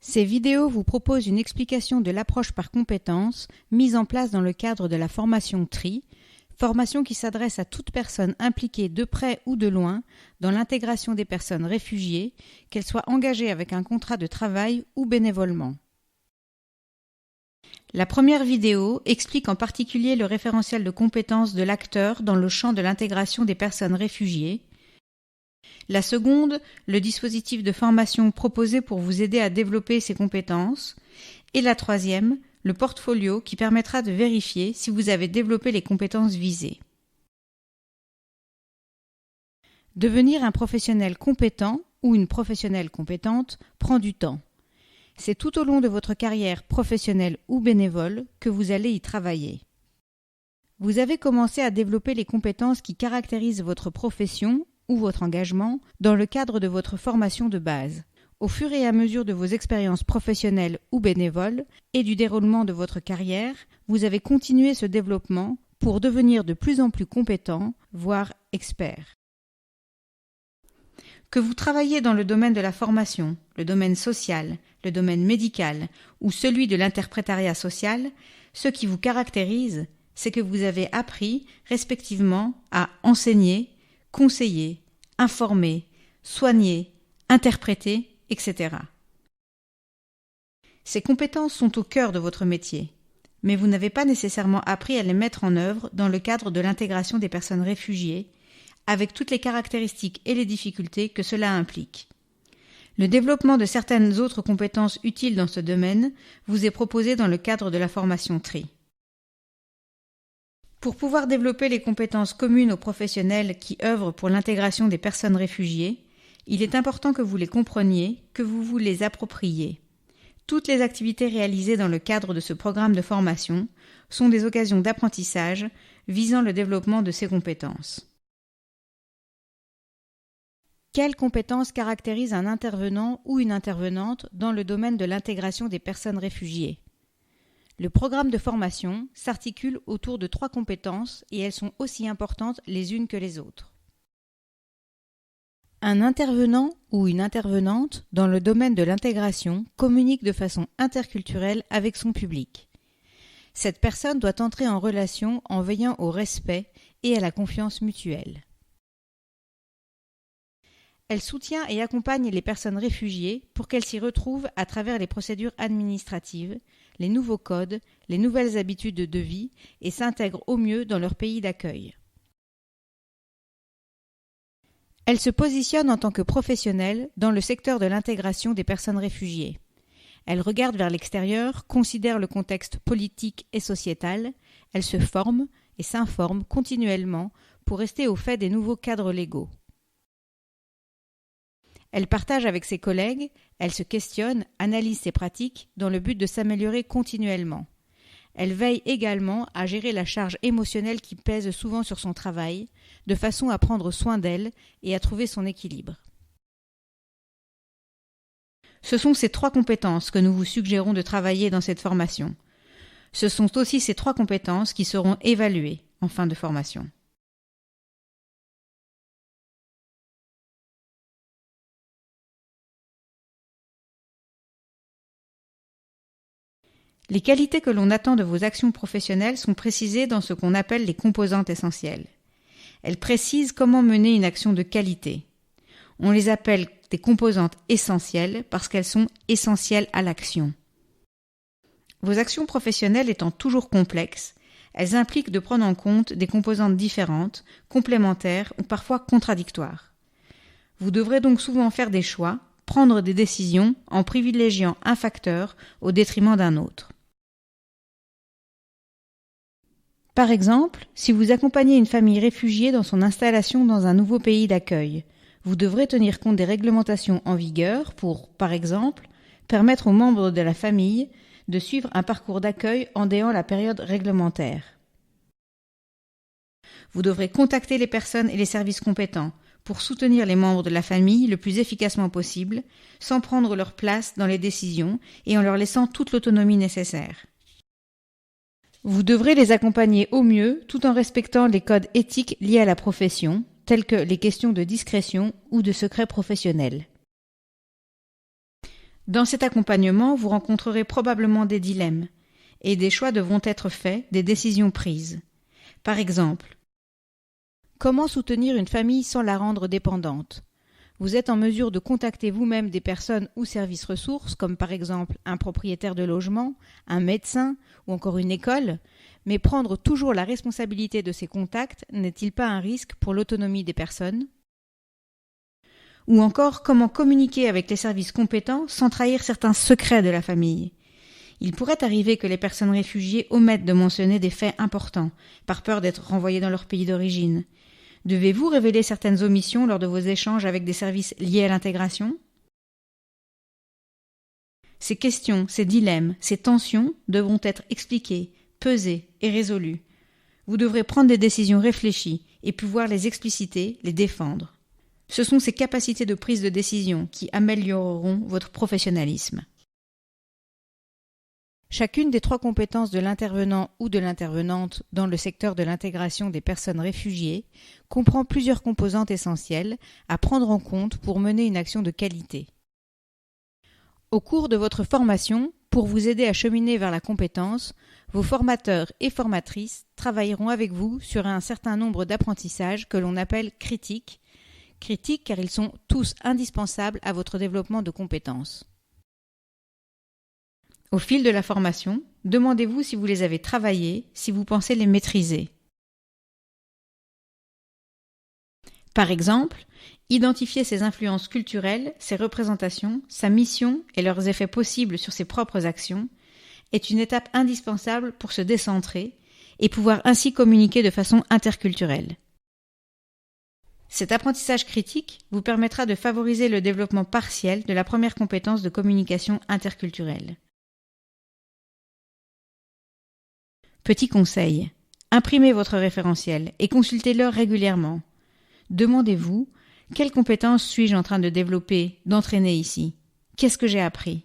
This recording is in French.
Ces vidéos vous proposent une explication de l'approche par compétences mise en place dans le cadre de la formation TRI, formation qui s'adresse à toute personne impliquée de près ou de loin dans l'intégration des personnes réfugiées, qu'elles soient engagées avec un contrat de travail ou bénévolement. La première vidéo explique en particulier le référentiel de compétences de l'acteur dans le champ de l'intégration des personnes réfugiées. La seconde, le dispositif de formation proposé pour vous aider à développer ces compétences. Et la troisième, le portfolio qui permettra de vérifier si vous avez développé les compétences visées. Devenir un professionnel compétent ou une professionnelle compétente prend du temps. C'est tout au long de votre carrière professionnelle ou bénévole que vous allez y travailler. Vous avez commencé à développer les compétences qui caractérisent votre profession ou votre engagement dans le cadre de votre formation de base. Au fur et à mesure de vos expériences professionnelles ou bénévoles et du déroulement de votre carrière, vous avez continué ce développement pour devenir de plus en plus compétent, voire expert. Que vous travaillez dans le domaine de la formation, le domaine social, le domaine médical ou celui de l'interprétariat social, ce qui vous caractérise, c'est que vous avez appris respectivement à enseigner, conseiller, informer, soigner, interpréter, etc. Ces compétences sont au cœur de votre métier, mais vous n'avez pas nécessairement appris à les mettre en œuvre dans le cadre de l'intégration des personnes réfugiées, avec toutes les caractéristiques et les difficultés que cela implique. Le développement de certaines autres compétences utiles dans ce domaine vous est proposé dans le cadre de la formation TRI. Pour pouvoir développer les compétences communes aux professionnels qui œuvrent pour l'intégration des personnes réfugiées, il est important que vous les compreniez, que vous vous les appropriez. Toutes les activités réalisées dans le cadre de ce programme de formation sont des occasions d'apprentissage visant le développement de ces compétences. Quelles compétences caractérisent un intervenant ou une intervenante dans le domaine de l'intégration des personnes réfugiées ? Le programme de formation s'articule autour de 3 compétences et elles sont aussi importantes les unes que les autres. Un intervenant ou une intervenante dans le domaine de l'intégration communique de façon interculturelle avec son public. Cette personne doit entrer en relation en veillant au respect et à la confiance mutuelle. Elle soutient et accompagne les personnes réfugiées pour qu'elles s'y retrouvent à travers les procédures administratives, les nouveaux codes, les nouvelles habitudes de vie et s'intègrent au mieux dans leur pays d'accueil. Elle se positionne en tant que professionnelle dans le secteur de l'intégration des personnes réfugiées. Elle regarde vers l'extérieur, considère le contexte politique et sociétal, elle se forme et s'informe continuellement pour rester au fait des nouveaux cadres légaux. Elle partage avec ses collègues, elle se questionne, analyse ses pratiques dans le but de s'améliorer continuellement. Elle veille également à gérer la charge émotionnelle qui pèse souvent sur son travail, de façon à prendre soin d'elle et à trouver son équilibre. Ce sont ces 3 compétences que nous vous suggérons de travailler dans cette formation. Ce sont aussi ces 3 compétences qui seront évaluées en fin de formation. Les qualités que l'on attend de vos actions professionnelles sont précisées dans ce qu'on appelle les composantes essentielles. Elles précisent comment mener une action de qualité. On les appelle des composantes essentielles parce qu'elles sont essentielles à l'action. Vos actions professionnelles étant toujours complexes, elles impliquent de prendre en compte des composantes différentes, complémentaires ou parfois contradictoires. Vous devrez donc souvent faire des choix, prendre des décisions en privilégiant un facteur au détriment d'un autre. Par exemple, si vous accompagnez une famille réfugiée dans son installation dans un nouveau pays d'accueil, vous devrez tenir compte des réglementations en vigueur pour, par exemple, permettre aux membres de la famille de suivre un parcours d'accueil en déant la période réglementaire. Vous devrez contacter les personnes et les services compétents pour soutenir les membres de la famille le plus efficacement possible, sans prendre leur place dans les décisions et en leur laissant toute l'autonomie nécessaire. Vous devrez les accompagner au mieux tout en respectant les codes éthiques liés à la profession, tels que les questions de discrétion ou de secret professionnel. Dans cet accompagnement, vous rencontrerez probablement des dilemmes et des choix devront être faits, des décisions prises. Par exemple, comment soutenir une famille sans la rendre dépendante? Vous êtes en mesure de contacter vous-même des personnes ou services ressources, comme par exemple un propriétaire de logement, un médecin ou encore une école, mais prendre toujours la responsabilité de ces contacts n'est-il pas un risque pour l'autonomie des personnes? Ou encore, comment communiquer avec les services compétents sans trahir certains secrets de la famille? Il pourrait arriver que les personnes réfugiées omettent de mentionner des faits importants, par peur d'être renvoyées dans leur pays d'origine. Devez-vous révéler certaines omissions lors de vos échanges avec des services liés à l'intégration? Ces questions, ces dilemmes, ces tensions devront être expliquées, pesées et résolues. Vous devrez prendre des décisions réfléchies et pouvoir les expliciter, les défendre. Ce sont ces capacités de prise de décision qui amélioreront votre professionnalisme. Chacune des 3 compétences de l'intervenant ou de l'intervenante dans le secteur de l'intégration des personnes réfugiées comprend plusieurs composantes essentielles à prendre en compte pour mener une action de qualité. Au cours de votre formation, pour vous aider à cheminer vers la compétence, vos formateurs et formatrices travailleront avec vous sur un certain nombre d'apprentissages que l'on appelle critiques car ils sont tous indispensables à votre développement de compétences. Au fil de la formation, demandez-vous si vous les avez travaillés, si vous pensez les maîtriser. Par exemple, identifier ses influences culturelles, ses représentations, sa mission et leurs effets possibles sur ses propres actions est une étape indispensable pour se décentrer et pouvoir ainsi communiquer de façon interculturelle. Cet apprentissage critique vous permettra de favoriser le développement partiel de la première compétence de communication interculturelle. Petit conseil, imprimez votre référentiel et consultez-le régulièrement. Demandez-vous, quelles compétences suis-je en train de développer, d'entraîner ici? Qu'est-ce que j'ai appris?